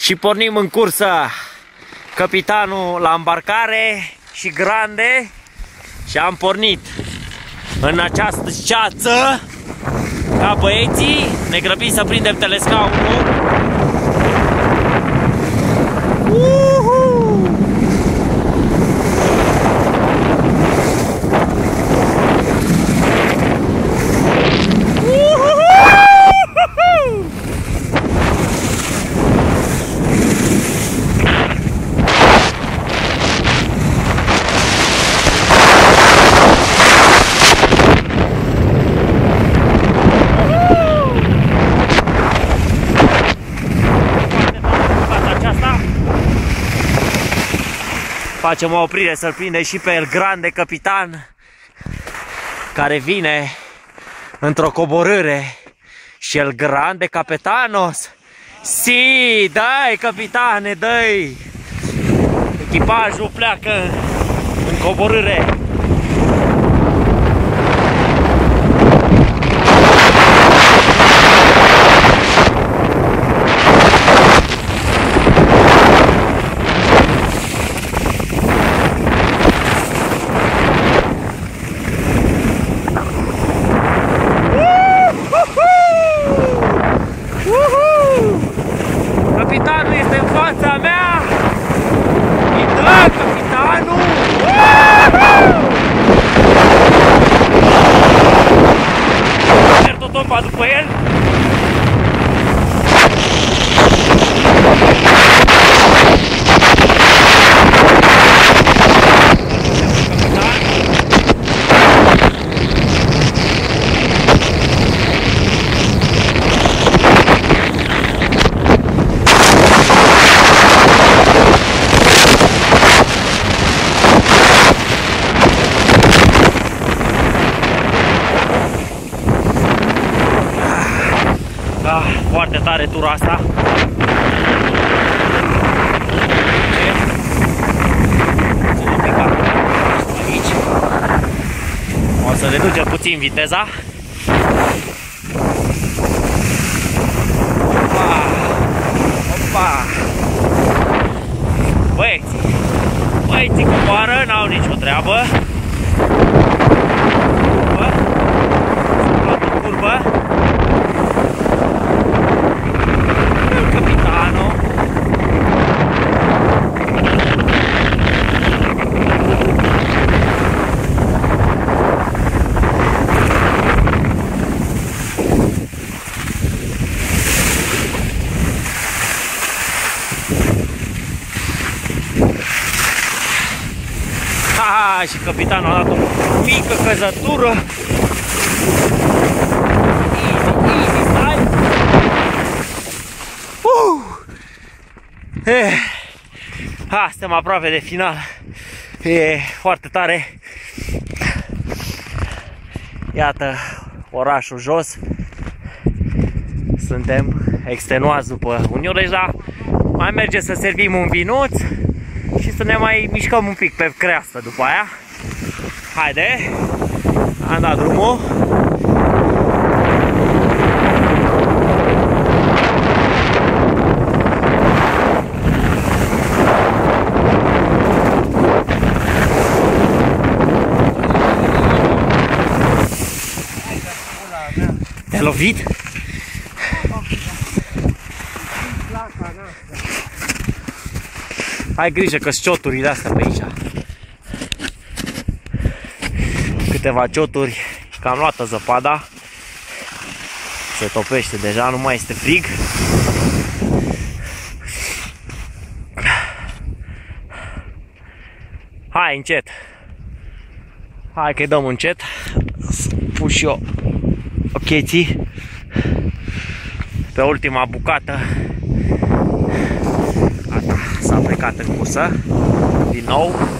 Și pornim în cursă. Capitanul la îmbarcare și Grande. Și am pornit în această ceață ca băieții. Ne grăbim să prindem telescaunul. Facem o oprire să-l prinde și pe El Grande Capitan, care vine într-o coborâre. Și El Grande Capitanos. Si, dai, capitane, dai! Echipajul pleacă în coborâre. Capitanul este în fața mea! Îi dă, capitanul! Merg tot opa după el! Foarte tare tura asta. Aici. O să reducem puțin viteza. Opa! Opa! Băieții coboară, n-au nicio treabă. S-au luat în curbă. Și capitanul a dat o mică căzătură. Easy, stai. Suntem aproape de final. E foarte tare. Iată orașul jos. Suntem extenuați după Uniuleș, dar mai merge să servim un vinuț și să ne mai mișcăm un pic pe creastă după aia. Haide! Am dat drumul. Te-a lovit? Ai grijă că-s cioturile astea pe aici. Câteva cioturi, că am luat zăpada. Se topește deja, nu mai este frig. Hai încet. Hai că-i dăm încet. Pun și eu ocheții pe ultima bucată. Gata, s-a plecat în cursă din nou.